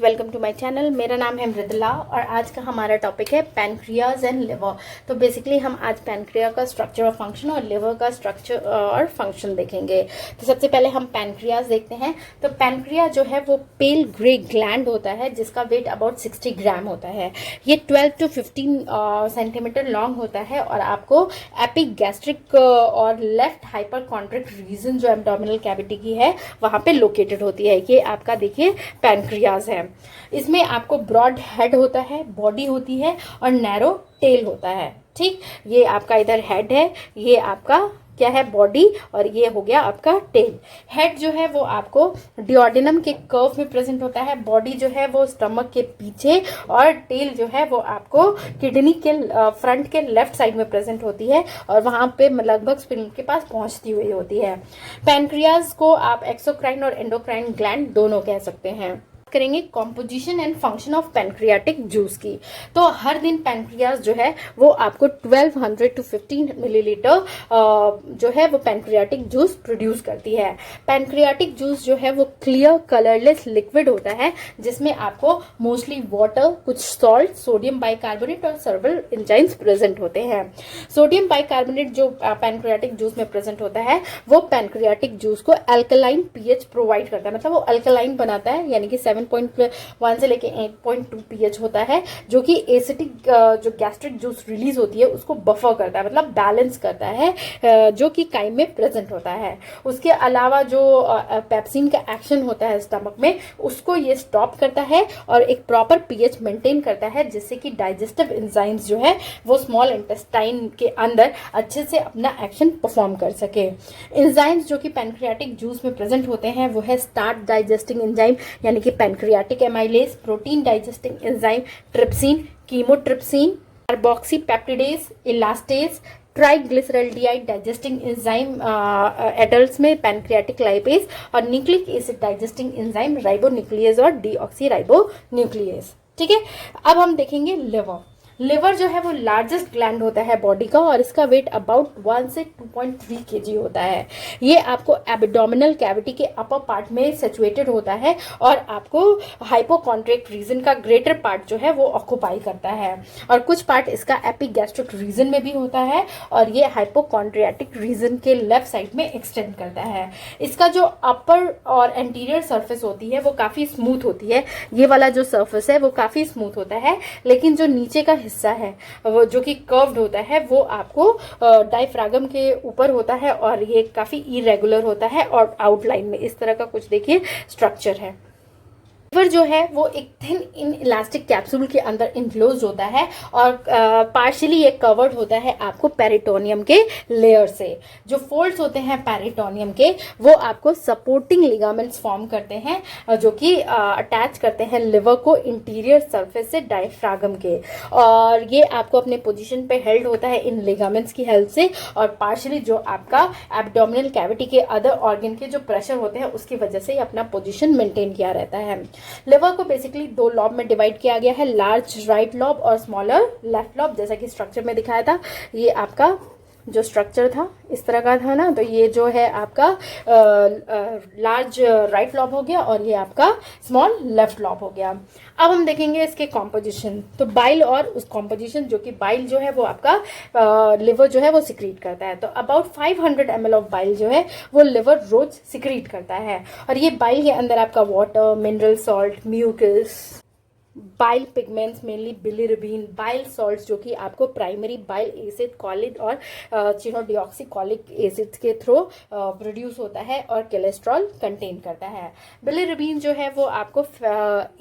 Welcome to my channel. मेरा नाम है मृदुला और आज का हमारा टॉपिक है पैनक्रियाज एंड लिवर। तो बेसिकली हम आज पैनक्रिया का स्ट्रक्चर और फंक्शन और लिवर का स्ट्रक्चर और फंक्शन देखेंगे। तो सबसे पहले हम पैनक्रियाज देखते हैं। तो पैनक्रिया जो है वो पेल ग्रे ग्लैंड होता है जिसका वेट अबाउट 60 ग्राम होता है। ये 12 to 15 सेंटीमीटर लॉन्ग होता है और आपको एपिगैस्ट्रिक और लेफ्ट हाइपरकॉन्ड्रिक रीजन जो एब्डोमिनल कैविटी की है वहाँ पे लोकेटेड होती है। ये आपका देखिए पैनक्रियाज है। इसमें आपको ब्रॉड हेड होता है, बॉडी होती है और नैरो टेल होता है। ठीक, ये आपका इधर हेड है, ये आपका क्या है बॉडी और ये हो गया आपका टेल। हेड जो है वो आपको डिओडिनम के कर्व में प्रेजेंट होता है, बॉडी जो है वो स्टमक के पीछे और टेल जो है वो आपको किडनी के फ्रंट के लेफ्ट साइड में प्रेजेंट होती है और वहां पे लगभग स्पिन के पास पहुंचती हुई होती है। पैनक्रियाज को आप एक्सोक्राइन और एंडोक्राइन ग्लैंड दोनों कह सकते हैं। करेंगे composition and function of pancreatic juice की। तो हर दिन पैनक्रियाज जो है वो आपको 1200 to 15 मिलीलीटर जो है वो पैनक्रियाटिक जूस प्रोड्यूस करती है। पैनक्रियाटिक जूस जो है वो क्लियर कलरलेस लिक्विड होता है जिसमें आपको मोस्टली वाटर, कुछ सॉल्ट, सोडियम बाइकार्बोनेट और सर्वल एंजाइम्स प्रेजेंट होते हैं। सोडियम बाइकार्बोनेट जो पैनक्रियाटिक जूस में प्रेजेंट होता है वो पैनक्रियाटिक जूस को अल्कलाइन पीएच प्रोवाइड करता है, मतलब वो अल्कलाइन बनाता है, यानी कि 7.1 से लेके 8.2 पीएच होता है, जो कि एसिटिक जो गैस्ट्रिक जूस रिलीज होती है उसको बफर करता है, मतलब बैलेंस करता है, जो कि काइम में प्रेजेंट होता है। उसके अलावा जो पेप्सिन का एक्शन होता है स्टमक में उसको ये स्टॉप करता है और एक प्रॉपर पीएच मेंटेन करता है जिससे कि डाइजेस्टिव एंजाइम्स जो है वो स्मॉल इंटेस्टाइन के अंदर अच्छे से अपना एक्शन परफॉर्म कर सके। एंजाइम्स जो कि पैनक्रियाटिक जूस में प्रेजेंट होते हैं वो है स्टार्च डाइजेस्टिंग एंजाइम यानी कि pancreatic amylase, protein digesting enzyme trypsin, chymotrypsin, carboxypeptidase, elastase, triglyceride digesting enzyme adults में पैनक्रियाटिक लाइपेज और nucleic acid digesting enzyme ribonuclease और डीऑक्सीराइबोन्यूक्लियेज। ठीक है, अब हम देखेंगे लिवर। लिवर जो है वो लार्जेस्ट ग्लैंड होता है बॉडी का और इसका वेट अबाउट 1 से 2.3 kg होता है। ये आपको एब्डोमिनल कैविटी के अपर पार्ट में सिचुएटेड होता है और आपको हाइपोकॉन्ड्रिक रीजन का ग्रेटर पार्ट जो है वो ऑक्यूपाई करता है और कुछ पार्ट इसका एपिगैस्ट्रिक रीजन में भी होता है और ये हाइपोकॉन्ड्रियाटिक रीजन के लेफ्ट साइड में एक्सटेंड करता है। इसका जो अपर और एंटीरियर सरफेस होती है वो काफ़ी स्मूथ होती है। ये वाला जो सरफेस है वो काफ़ी स्मूथ होता है, लेकिन जो नीचे का हिस्सा है वो जो कि कर्व्ड होता है वो आपको डायफ्रागम के ऊपर होता है और ये काफी इरेगुलर होता है और आउटलाइन में इस तरह का कुछ देखिए स्ट्रक्चर है। लिवर जो है वो एक थिन इन इलास्टिक कैप्सूल के अंदर इनक्लोज होता है और पार्शियली ये कवर्ड होता है आपको पेरिटोनियम के लेयर से। जो फोल्ड्स होते हैं पेरिटोनियम के वो आपको सपोर्टिंग लिगामेंट्स फॉर्म करते हैं जो कि अटैच करते हैं लिवर को इंटीरियर सरफेस से डायफ्रागम के, और ये आपको अपने पोजीशन पे हेल्ड होता है इन लिगामेंट्स की हेल्प से और पार्शियली जो आपका एब्डोमिनल कैविटी के अदर ऑर्गन के जो प्रेशर होते हैं उसकी वजह से अपना पोजीशन मेंटेन किया रहता है। लिवर को बेसिकली दो लॉब में डिवाइड किया गया है, लार्ज राइट लॉब और स्मॉलर लेफ्ट लॉब, जैसा कि स्ट्रक्चर में दिखाया था। ये आपका जो स्ट्रक्चर था इस तरह का था ना, तो ये जो है आपका लार्ज राइट लॉब हो गया और ये आपका स्मॉल लेफ्ट लॉब हो गया। अब हम देखेंगे इसके कॉम्पोजिशन। तो बाइल और उस कॉम्पोजिशन जो कि बाइल जो है वो आपका लिवर जो है वो सिक्रीट करता है। तो अबाउट 500 ml ऑफ बाइल जो है वो लिवर रोज सिक्रीट करता है और ये बाइल के अंदर आपका water, mineral salt, mucus, bile pigments mainly bilirubin, bile salts जो कि आपको प्राइमरी बाइल एसिड कॉलिक और चिनोडिऑक्सीकॉलिक एसिड्स के थ्रू प्रोड्यूस होता है और कोलेस्ट्रॉल कंटेन करता है। बिलिरुबिन जो है वो आपको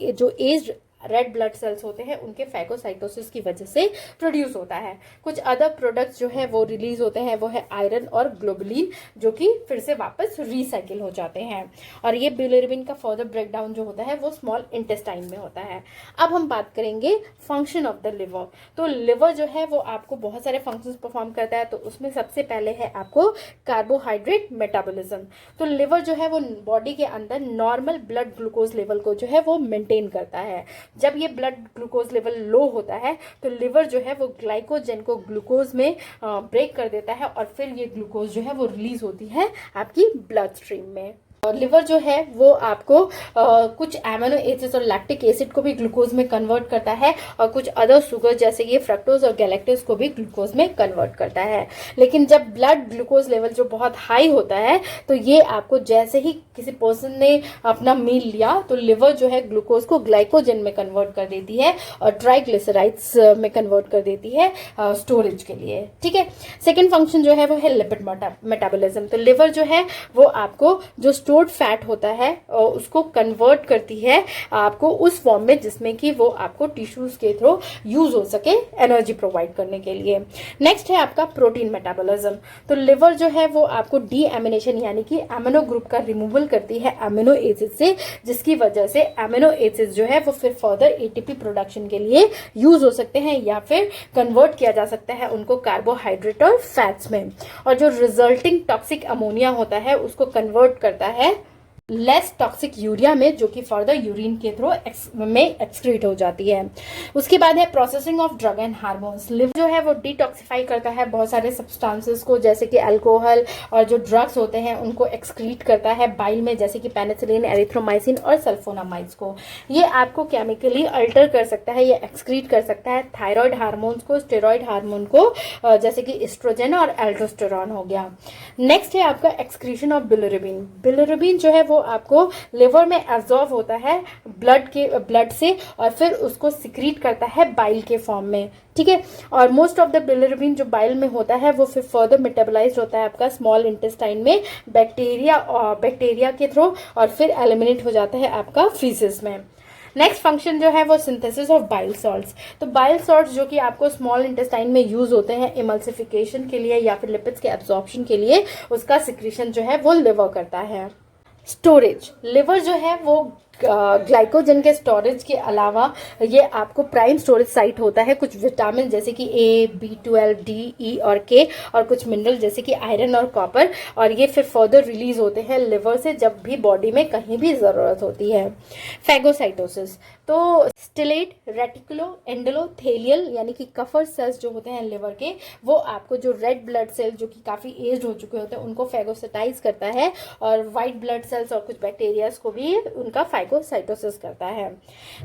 जो एज रेड ब्लड सेल्स होते हैं उनके फैगोसाइटोसिस की वजह से प्रोड्यूस होता है। कुछ अदर प्रोडक्ट्स जो है वो रिलीज होते हैं वो है आयरन और ग्लोबुलिन जो कि फिर से वापस रिसाइकिल हो जाते हैं और ये बिलिरुबिन का फर्दर ब्रेकडाउन जो होता है वो स्मॉल इंटेस्टाइन में होता है। अब हम बात करेंगे फंक्शन ऑफ द लिवर। तो लिवर जो है वो आपको बहुत सारे फंक्शंस परफॉर्म करता है, तो उसमें सबसे पहले है आपको कार्बोहाइड्रेट मेटाबॉलिज्म। तो लिवर जो है वो बॉडी के अंदर नॉर्मल ब्लड ग्लूकोज लेवल को जो है वो मेंटेन करता है। जब ये ब्लड ग्लूकोज लेवल लो होता है तो लिवर जो है वो ग्लाइकोजन को ग्लूकोज में ब्रेक कर देता है और फिर ये ग्लूकोज जो है वो रिलीज होती है आपकी ब्लड स्ट्रीम में। लिवर जो है वो आपको कुछ एमिनो एसिड्स और लैक्टिक एसिड को भी ग्लूकोज में कन्वर्ट करता है और कुछ अदर शुगर जैसे ये फ्रक्टोज और गैलेक्टोज को भी ग्लूकोज में कन्वर्ट करता है। लेकिन जब ब्लड ग्लूकोज लेवल जो बहुत हाई होता है तो ये आपको जैसे ही किसी पर्सन ने अपना मील लिया तो लिवर जो है ग्लूकोज को ग्लाइकोजन में कन्वर्ट कर देती है और ट्राइग्लिसराइड्स में कन्वर्ट कर देती है स्टोरेज के लिए। ठीक है, सेकेंड फंक्शन जो है वो है लिपिड मेटाबॉलिज्म। तो लिवर जो है वो आपको जो स्टोर्ड फैट होता है उसको कन्वर्ट करती है आपको उस फॉर्म में जिसमें कि वो आपको टिश्यूज के थ्रू यूज हो सके एनर्जी प्रोवाइड करने के लिए। नेक्स्ट है आपका प्रोटीन मेटाबॉलिज्म। तो लिवर जो है वो आपको डी एमिनेशन यानी कि एमिनो ग्रुप का रिमूवल करती है एमिनो एसिड से, जिसकी वजह से एमिनो एसिड जो है वो फिर फर्दर एटीपी प्रोडक्शन के लिए यूज हो सकते हैं या फिर कन्वर्ट किया जा सकता है उनको कार्बोहाइड्रेट और फैट्स में। और जो रिजल्टिंग टॉक्सिक अमोनिया होता है उसको कन्वर्ट करता है लेस टॉक्सिक यूरिया में, जो कि फर्दर यूरिन के थ्रू में एक्सक्रीट हो जाती है। उसके बाद है processing of drug and hormones. Liver जो है वो डिटॉक्सिफाई करता है बहुत सारे सब्सटेंसेस को, जैसे कि अल्कोहल और जो ड्रग्स होते हैं उनको एक्सक्रीट करता है बाइल में, जैसे कि पेनिसिलिन, एरिथ्रोमाइसिन और सल्फोनामाइड्स को। ये आपको केमिकली अल्टर कर सकता है, ये एक्सक्रीट कर सकता है थायराइड हार्मोन्स को, स्टेरॉइड हार्मोन को, जैसे कि एस्ट्रोजन और एल्डोस्टेरॉन हो गया। नेक्स्ट है आपका एक्सक्रीशन ऑफ बिलिरुबिन। बिलिरुबिन जो है वो आपको लिवर में एब्जॉर्ब होता है ब्लड से और फिर उसको सिक्रीट करता है बाइल के फॉर्म में। ठीक है, और मोस्ट ऑफ द बिलिरुबिन जो बाइल में होता है वो फिर फर्दर मेटाबोलाइज होता है आपका स्मॉल इंटेस्टाइन में बैक्टीरिया के थ्रू और फिर एलिमिनेट हो जाता है आपका फीसेस में। नेक्स्ट फंक्शन जो है वो सिंथेसिस ऑफ बाइल सॉल्ट्स। तो बाइल सॉल्ट्स जो कि आपको स्मॉल इंटेस्टाइन में यूज होते हैं इमल्सिफिकेशन के लिए या फिर लिपिड्स के एब्जॉर्प्शन के लिए, उसका सिक्रीशन जो है वो लिवर करता है। स्टोरेज, लिवर जो है वो ग्लाइकोजन के स्टोरेज के अलावा ये आपको प्राइम स्टोरेज साइट होता है कुछ विटामिन जैसे कि ए, B12, D, E और K और कुछ मिनरल जैसे कि आयरन और कॉपर, और ये फिर फर्दर रिलीज होते हैं लिवर से जब भी बॉडी में कहीं भी ज़रूरत होती है। फैगोसाइटोसिस, तो स्टिलेट, रेटिकुलो एंडोथेलियल यानी कि कफर सेल्स जो होते हैं लिवर के, वो आपको जो रेड ब्लड सेल जो कि काफ़ी एज हो चुके होते हैं उनको फैगोसाइटाइज करता है और वाइट ब्लड सेल्स और कुछ बैक्टीरियाज को भी उनका फैगोसाइटोसिस करता है।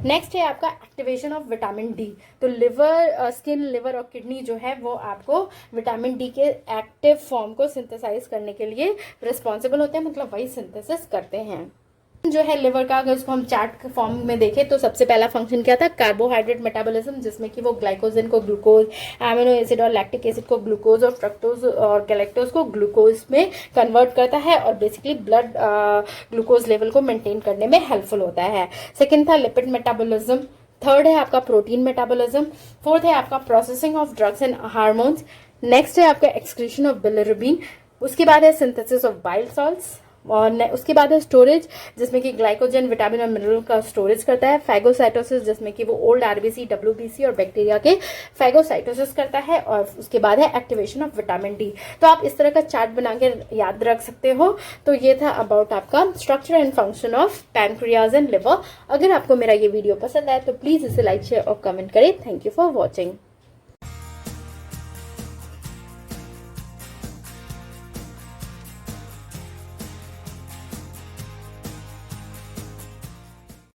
नेक्स्ट है आपका एक्टिवेशन ऑफ विटामिन डी। तो लिवर, स्किन, लिवर और किडनी जो है वो आपको विटामिन डी के एक्टिव फॉर्म को सिंथेसाइज करने के लिए रिस्पॉन्सिबल होते हैं, मतलब वही सिंथेसिस करते हैं। जो है लिवर का अगर उसको हम चार्ट के फॉर्म में देखें तो सबसे पहला फंक्शन क्या था, कार्बोहाइड्रेट मेटाबॉलिज्म, जिसमें कि वो ग्लाइकोजन को ग्लूकोज, एमिनो एसिड और लैक्टिक एसिड को ग्लूकोज और फ्रक्टोज और गैलेक्टोज को ग्लूकोज में कन्वर्ट करता है और बेसिकली ब्लड ग्लूकोज लेवल को मेंटेन करने में हेल्पफुल होता है। सेकेंड था लिपिड मेटाबॉलिज्म। थर्ड है आपका प्रोटीन मेटाबॉलिज्म। फोर्थ है आपका processing of drugs and hormones. Next है आपका एक्सक्रीशन ऑफ बिलिरुबिन। उसके बाद है सिंथेसिस ऑफ बाइल सॉल्ट्स और उसके बाद है स्टोरेज, जिसमें कि ग्लाइकोजन, विटामिन और मिनरल का स्टोरेज करता है। फैगोसाइटोसिस, जिसमें कि वो ओल्ड आरबीसी, डब्ल्यूबीसी और बैक्टीरिया के फैगोसाइटोसिस करता है। और उसके बाद है एक्टिवेशन ऑफ विटामिन डी। तो आप इस तरह का चार्ट बना के याद रख सकते हो। तो ये था अबाउट आपका structure and function of pancreas and liver. अगर आपको मेरा ये वीडियो पसंद आए तो प्लीज़ इसे लाइक, शेयर और कमेंट करें। Thank you for watching.